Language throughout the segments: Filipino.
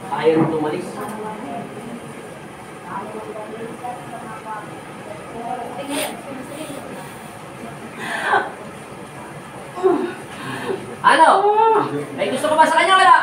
Ayaw nito umalis. Ano? May gusto ka ba sa kanya? Wala?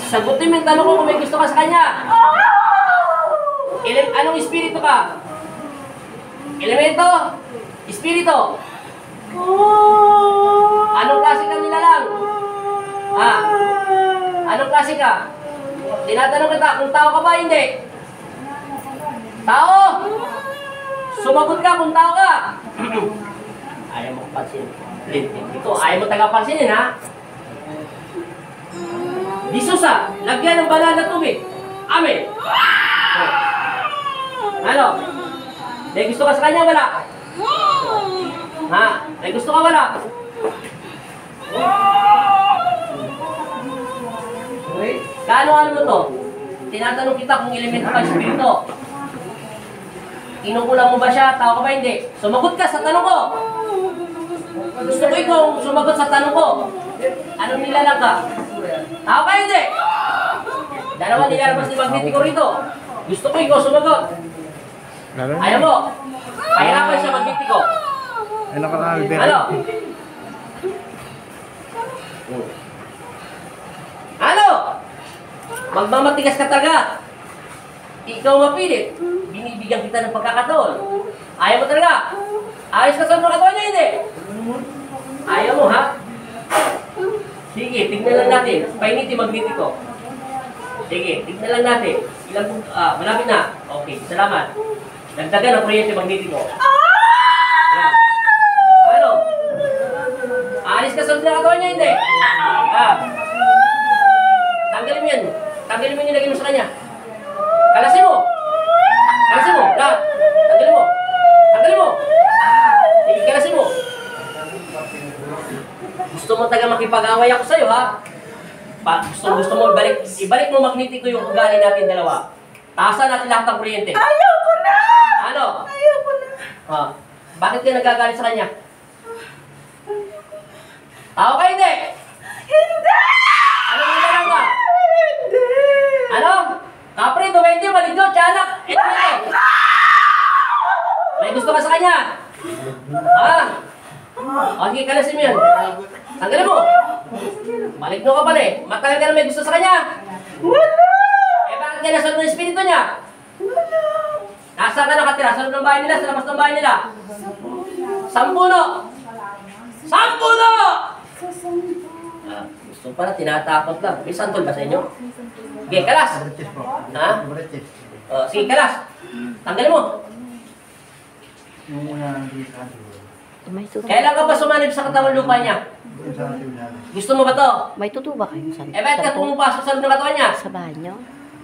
Sagutin mo yung tanong ko kung may gusto ka sa kanya. Anong espiritu ka? Elemento? Espiritu? Anong klase ka nilalang? Ha? Anong klase ka? Tinatanong kita kung tao ka ba, hindi? Tao? Sumagot ka kung tao ka. Ayaw mo pansin. Ito, ayaw mo tagapansinin, ha? Disusa, lagyan ng banal na tubig. Amen. Ano? May gusto ka sa kanya, wala? Ha? May gusto ka, wala? Okay. Kaano mo to? Tinatanong kita kung elemento ka, espiritu. Kinukulang mo ba siya? Tao ka ba hindi? Sumagot ka sa tanong ko. Gusto ko ikaw sumagot sa tanong ko. Anong nilalang ka? Tao ka hindi? Dalawa nilalabas ni Magnetico rito. Gusto ko ikaw sumagot. Ayaw mo. Pahirapan siya Magnetico. Ano? Ano? Magmamatigas ka talaga. Ikaw mapilit. Binibigyan kita ng pagkakataon. Ayaw mo talaga. Ayos ka sa mga katawan niya, hindi? Ayaw mo, ha? Sige, tignan lang natin. Painiti Magnetico. Sige, tignan lang natin. Malapit na. Okay, salamat. Nagdagan ang kuryente Magnetico. Ayan. Ano? Aalis ka sa mga katawan niya, hindi? Tanggalin mo yan. Tanggalin mo yung nilagay mo sa kanya. Kalasin mo. Kalasin mo. Tanggalin mo. Tanggalin mo. Sige, kalasin mo. Gusto mo taga makipag-away ako sa'yo, ha? Gusto mo ibalik mo Magnetico yung ugali natin dalawa. Taasan natin lahat ng kuryente. Ayaw ko na! Ano? Ayaw ko na! Bakit ka nagagalit sa kanya? Tao ka, hindi? Hindi! Ano nilalang ka? Hindi! Ano? Kapre, duwende, maligno, tiyanak. May gusto ka sa kanya? Okay, kalasin mo yan. Tanggalin mo. Maligno ka pala eh. Matagal ka na may gusto sa kanya. Wala! Bakit ka nasa ng espiritu niya? Wala! Nasaan ka nakatira? Sa loob ng bahay nila? Sa labas ng bahay nila? Sampuno! Sampuno! Gusto pala, tinatakot lang. May santol ba sa inyo? Sige, kalas. Ha? Sige, kalas. Tanggalin mo. Kailan ka ba sumanib sa katawang lupa niya? Gusto mo ba to? May tutuba kayo sa Bakit ka pumapasok sa loob ng katawan niya? Sa bahay nyo?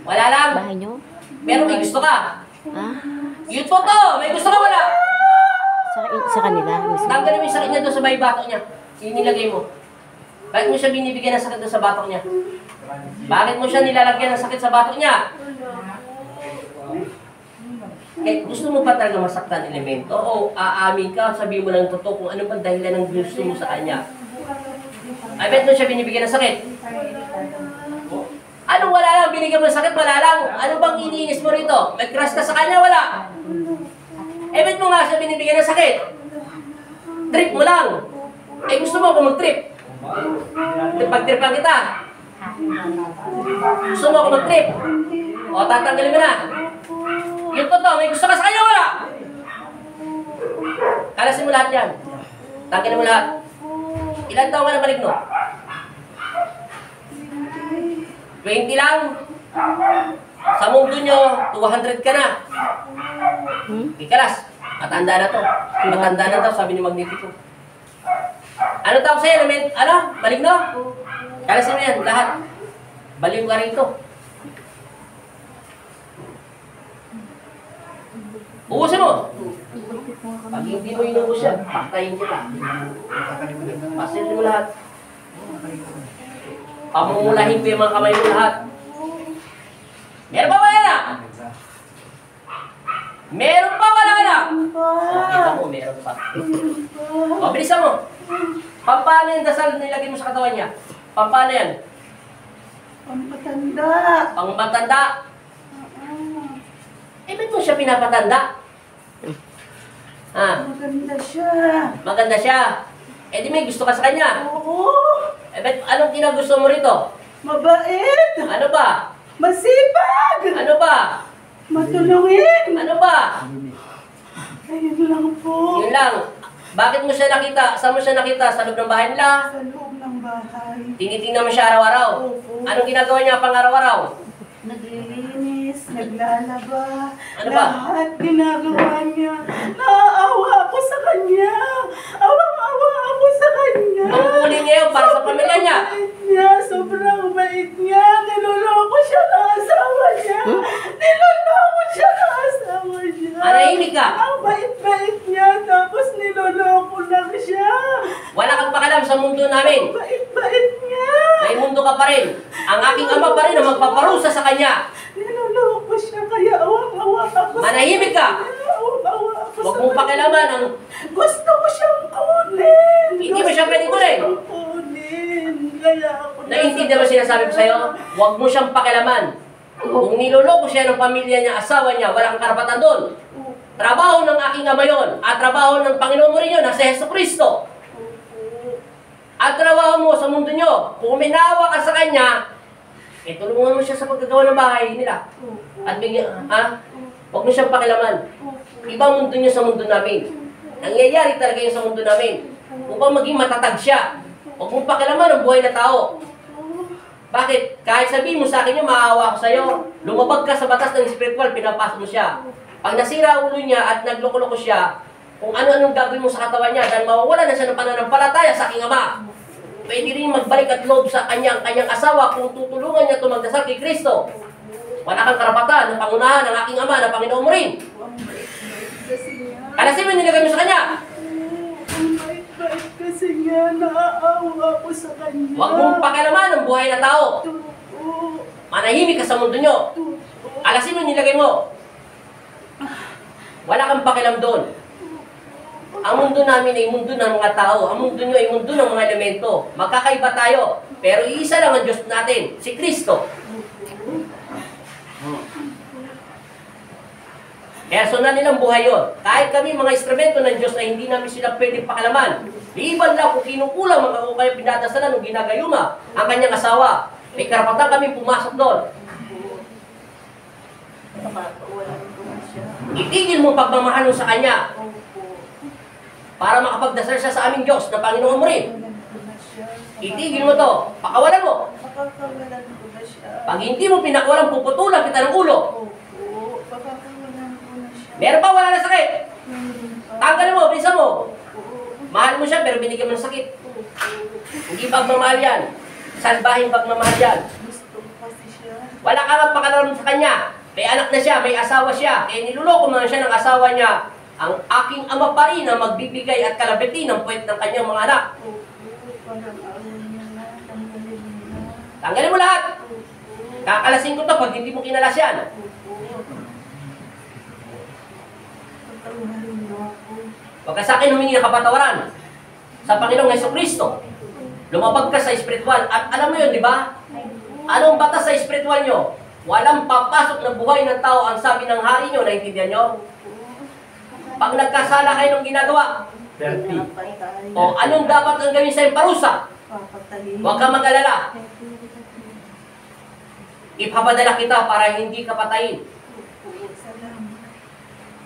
Wala lang. Bahay nyo? Pero may gusto ka. Ha? Yun po to. May gusto ka, wala. Sa kanila? Tanggalin mo yung sakit niya doon sa may batok niya. Inilagay mo. Bakit mo siya binibigyan ng sakit doon sa batok niya? Bakit mo siya nilalagyan ng sakit sa batok niya? Gusto mo ba talaga masaktan elemento? O aamin ka, sabihin mo lang totoo kung ano ba dahilan ng gusto mo sa kanya? Ay, bakit mo siya binibigyan ng sakit? Anong wala lang? Binigyan mo ng sakit, wala lang. Ano bang iniinis mo rito? May crush ka sa kanya, wala? Bakit mo nga siya binibigyan ng sakit? Trip mo lang. Gusto mo ako mag-trip? Pag-tripan kita. Gusto mo ako mag-trip? O, tatanggalin mo na. Yung totoo, may gusto ka sa kanya, wala? Kalasin mo lahat yan. Tanggalin mo lahat. Ilan taon ka na maligno? 20 lang. Sa mundo nyo, 200 ka na. Ikalas. Matanda na to. Matanda na to, sabi ni Magnetico. Ano tawag sa'yo? Ano? Maligno? Kalasin mo yan, lahat. Baliw ka rito. Ubusin mo. Pag hindi mo inubos yan, patayin kita. Pasilin mo lahat. Pamumulahin ko yung mga kamay mo lahat. Meron pa wala na? Meron pa wala na? Kita mo, meron pa. O, bilisan mo. Pampano yung dasal nilagay mo sa katawan niya? Pampano yan? Ang matanda. Pang matanda. Eh, ba't mo siya pinapatanda? Ha? Maganda siya. Maganda siya. Eh, di may gusto ka sa kanya. Oo. Eh, ba't anong kinagusto mo rito? Mabait. Ano ba? Masipag. Ano ba? Matulungin. Ano ba? Ayun lang po. Yun lang. Bakit mo siya nakita? Saan mo siya nakita? Sa loob ng bahay nila? Sa loob ng bahay. Tinitingnan mo siya araw-araw. Opo. Anong ginagawa niya pang araw-araw? Naglilinis, naglalaba, Ano ba? lahat ginagawa niya. Naaawa ako sa kanya. Awang-awa ako sa kanya. Ang huli niya yun para sa pamilya niya. Sobrang bait niya. Niloloko siya ng asawa niya. Niloloko siya ng asawa niya. Manahimik ka. Ang bait-bait niya. Tapos niloloko lang siya. Wala kang pakialam sa mundo namin. Ang bait-bait niya. May mundo ka pa rin. Ang aking ama pa rin ang magpaparusa sa kanya. Niloloko siya. Kaya awang-awa ako sa Manahimik ka. kanya. Awang-awa ako Huwag sa mong kanya. pakialaman ang... Gusto ko siyang kunin. Hindi mo siya pwedeng kunin. Gusto ko siyang kunin. Kaya ako Naiintindihan mo sinasabi ko sa'yo? Huwag mo siyang pakialaman. Kung niloloko siya ng pamilya niya, asawa niya, walang karapatan doon. Trabaho ng aking ama yun, at trabaho ng Panginoon mo rin yun, na si Hesus Kristo. At trabaho mo sa mundo nyo. Kung minawa ka sa kanya, eh tulungan mo siya sa pagkagawa ng bahay nila. At bigyan, ha? Huwag mo siyang pakialaman. Ibang mundo niya sa mundo namin. Nangyayari talaga yun sa mundo namin. Upang maging matatag siya. Huwag mong pakialaman ang buhay na tao. Bakit? Kahit sabihin mo sa akin yung maawa ko sa'yo, lumabag ka sa batas ng spiritual, pinapasok mo siya. Pag nasira ulo niya at nagloko-loko siya, kung ano-anong gagawin mo sa katawan niya, dahil mawawala na siya ng pananampalataya sa aking ama. Pwede rin magbalik at loob sa kanyang asawa kung tutulungan niya ito magdasal kay Kristo. Wala kang karapatan ng pangunahan ng aking ama na Panginoon mo rin. Alasin mo yung nilagay mo sa kanya. Ang bait-bait kasi nga, naaawa ako sa kanya. Huwag mong pakialaman ang buhay na tao. Manahimik ka sa mundo nyo. Alasin mo yung nilagay mo. Wala kang pakialam doon. Ang mundo namin ay mundo ng mga tao. Ang mundo nyo ay mundo ng mga elemento. Magkakaiba tayo. Pero iisa lang ang Diyos natin, si Kristo. Personal nilang buhay yun. Kahit kami mga instrumento ng Diyos na hindi namin sila pwedeng pakalaman. Iban lang kung kinukulang mga kung kayo pinadasalan o ginagayuma ang kanyang asawa. May karapatan kami pumasok doon. Itigil mo pagmamahal mo sa kanya para makapagdasal siya sa aming Diyos na Panginoon mo rin. Itigil mo to. Pakawalan mo. Pakakawalan ko na siya. Pag hindi mo pinakawalan, puputulan kita ng ulo. Opo, pakakawalan ko na siya. Meron pa wala na sakit. Tanggalin mo, bisa mo. Opo. Mahal mo siya pero binigyan mo ng sakit. Hindi pagmamahal yan. Salbahing pagmamahal yan. Gusto ko kasi siya. Wala ka nga pakalaman sa kanya. May anak na siya, may asawa siya. Eh niluloko man siya ng asawa niya. Ang aking ama pa rin ang magbibigay at kalabitin ng puwet ng kanyang mga anak. Opo, parang ayaw niya na. Tanggalin niya na. Tanggalin mo lahat. Opo. Kakalasin ko to pag hindi mo kinalas yan. Opo. Patawarin niyo ako. Huwag ka sa akin humingi ng kapatawaran. Sa Panginoong Jesucristo. Lumabag ka sa espiritual. At alam mo yun, di ba? Anong batas sa espiritual nyo? Walang papasok na buhay ng tao ang sabi ng hari nyo. Naintindihan nyo? Pag nagkasala kayo ng ginagawa, Papatay. o anong dapat ang gawin sa'yo parusa? Papatayin. Huwag ka mag-alala. Ipapadala kita para hindi ka patayin. Opo, salamat.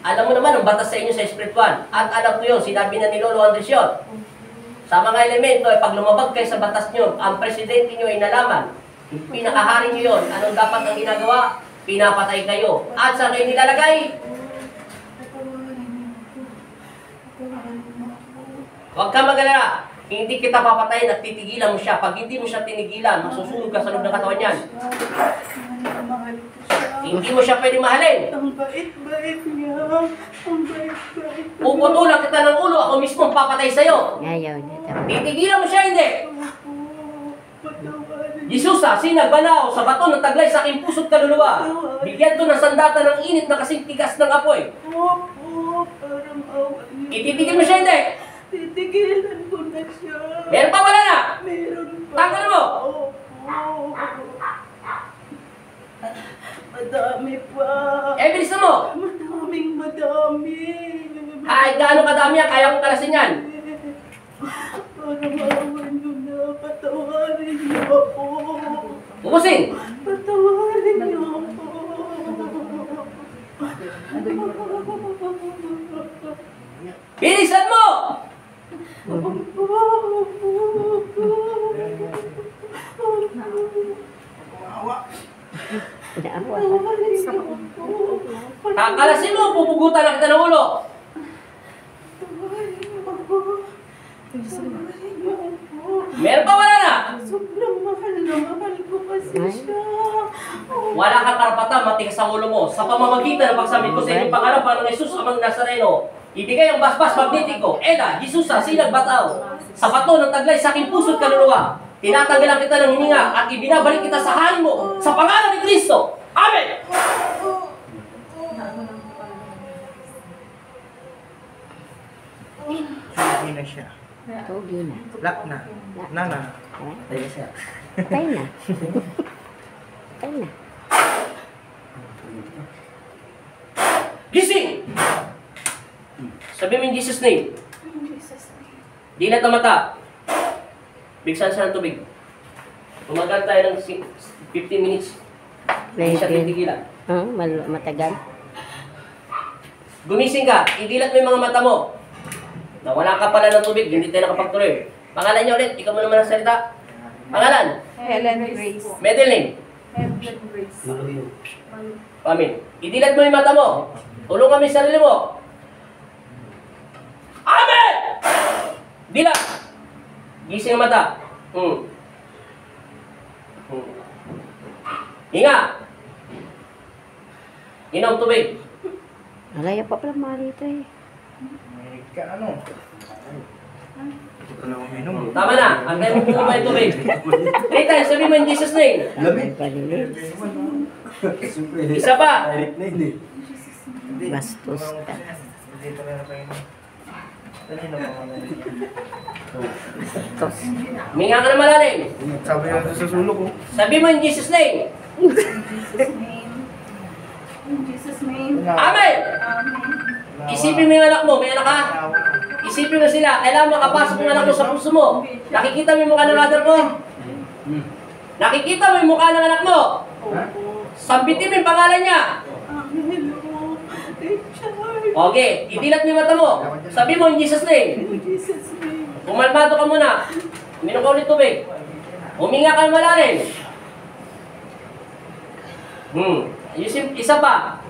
Alam mo naman ang batas sa inyo sa espiritual. At alam ko yun, sinabi na ni Lolo Andres yun. Sa mga elemento, pag lumabag kayo sa batas nyo, ang presidente nyo ay nalaman. Yung pinakahari nyo yun, anong dapat ang ginagawa? Pinapatay kayo. At saan kayo nilalagay? Huwag ka mag-alala. Hindi kita papatayin at titigilan mo siya. Pag hindi mo siya tinigilan, masusunog ka sa loob ng katawan niyan. Mahal ko siya. Hindi mo siya pwede mahalin. Ang bait-bait niya. Ang bait-bait niya. Puputulan kita ng ulo, ako mismo ang papatay sa'yo. Ayaw niya. Titigilan mo siya, hindi. Patawarin. Jesus sinag banaw sa bato ng taglay sa aking puso't kaluluwa. Bigyan to ng sandata ng init na kasing tigas ng apoy. Opo, parang awan niya. Ititigil mo siya, hindi. Titigilan ko na siya. Meron pa, wala na. Meron pa. Tanggalin mo. Opo. Madami pa. Bilisan mo! Madami. Ay, gaano kadami yan? Kaya kong kalasin yan. Para maawan nyo na, patawarin nyo ako. Bukusin! Patawarin nyo ako. Bilisan mo! Inaawa. Kakalasin mo, pupugutan na kita ng ulo. Meron pa, wala na? Sobrang mahal na mahal ko kasi siya. Wala kang karapatan, matigas ang ulo mo. Sa pamamagitan ng pagsamit ko sa inyong pangalan, Panginoong Jesus, Amang Nazareno, ibigay ang basbas magnetiko, Eda, Jesusa, sinag bataw, sa bato ng taglay sa aking puso't kaluluwa. Tinatanggalan kita ng hininga at ibinabalik kita sa halin mo, sa pangalan ni Kristo. Amen! Hindi na siya. Tugi na. Lock na. Nana. Patay na. Patay na. Gising! Sabi mo in Jesus' name. Dilat ang mata. Bigsan siya ng tubig. Tumagal tayo ng 15 minutes. Hindi siya titigilan. Matagal. Gumising ka, idilat mo yung mga mata mo. Nawala ka pala ng tubig, hindi tayo nakapagtuloy. Pangalan niya ulit, ikaw mo naman ang salita. Pangalan? Helen Grace. Middle name? Helen Grace. Amin. Idilat mo yung mata mo. Tulungan mo yung sarili mo. Amen! Dilat! Gising ang mata. Hinga! Inom tubig. Alaya pa pala mga dito eh. May ka ano? Ito lang uminom. Tama na. Antay mo po ba yung tubig? 3 times, sabi mo in Jesus' name. Palinis. Isa pa. Bastos ka. Dito na napainom. Kanina pa wala. Bastos. Minga ka na malalim. Sabi nga doon sa sulok ko. Sabi mo in Jesus' name. In Jesus' name. Amen! Isipin mo yung anak mo. May anak ka? Isipin mo sila. Kailangan makapasok yung anak mo sa puso mo. Nakikita mo yung mukha ng mother mo? Nakikita mo yung mukha ng anak mo? Sambitin mo yung pangalan niya. Okay, idilat mo yung mata mo. Sabi mo in Jesus' name. In Jesus' name. Kumalmado ka muna. Uminom ka ulit tubig. Huminga ka ng malalim. Ayusin, isa pa.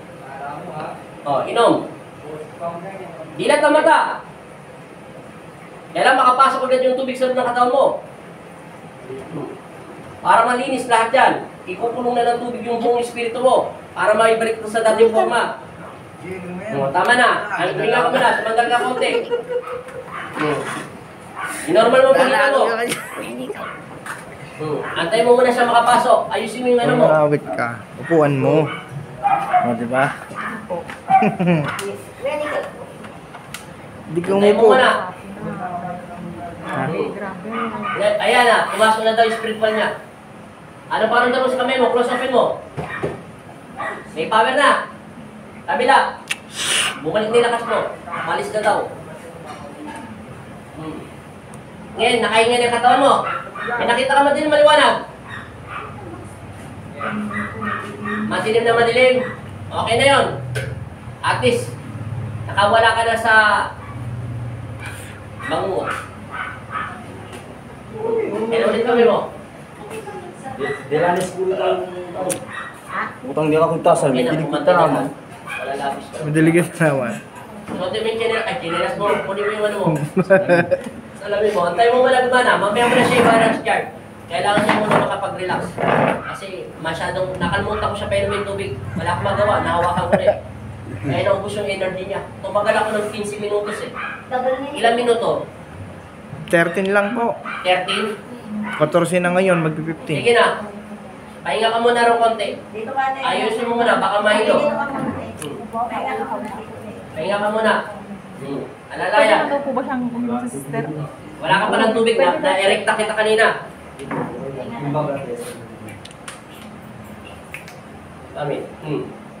Inom. Dilat ang mata. Kailan makapasok ulit yung tubig sa loob ng katawan mo. Para malinis lahat yan. Ikukulong na ng tubig yung buong espiritu mo. Para maibalik ito sa dating forma. Tama na. Ay, huminga ka muna. Sumandal ka konti. Inormal mo pagkita mo. Antay mo muna siya makapasok. Ayusin mo yung ano mo. Awit ka. Upuan mo. O, diba? Hindi ka Antay mo umupo. muna. Ayan na. Pumasok na daw yung spiritual niya. Ano parang daw sa kamay mo? Close upin mo. May power na. Kabila. Bumalik na yung lakas mo. Malis na daw. Ngayon, nakahinga na yung katawan mo. May nakita ka madilim maliwanag. Madilim na madilim. Okay na yun. At least, nakawala ka na sa bangungo. Kailan ulit kami mo? Delanes po lang. Utang di ako tasal, may kinig kita naman. Wala labis ka. Madaligan naman. So, di mo yung chinelas mo. Kunin mo yung ano mo. Alamin mo, antay mo wala gumana. Mamaya mo na siya i-balance chart. Kailangan niya muna makapag-relax. Kasi masyadong nakalimutan ko siya pero may tubig. Wala akong magawa, nahawakan ko na eh. Kaya naubos yung energy niya. Tumagal ako ng 15 minutos eh. Ilang minuto? 13 lang po. 13? 14 na ngayon, mag-15. Sige na. Pahinga ka muna rin konti. Ayusin mo muna, baka mahilo. Pahinga ka muna. Alalayan. Pwede po ba siyang uminom sa sister? Wala ka pa ng tubig na erekta kita kanina. Amin.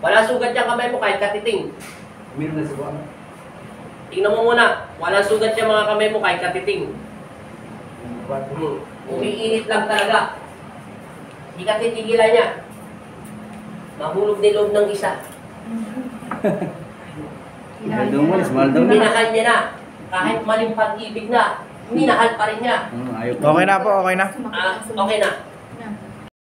Walang sugat yung kamay mo kahit katiting. Meron na sa buwan. Tingnan mo muna. Walang sugat yung mga kamay mo kahit katiting. Umiinit lang talaga. Hindi ka titigilan niya. Mahulog din loob ng isa. Mahal daw mo, mahal daw na. Minahal niya na. Kahit maling pag-ibig na, minahal pa rin niya. Ayaw pa. Okay na po, okay na. Okay na.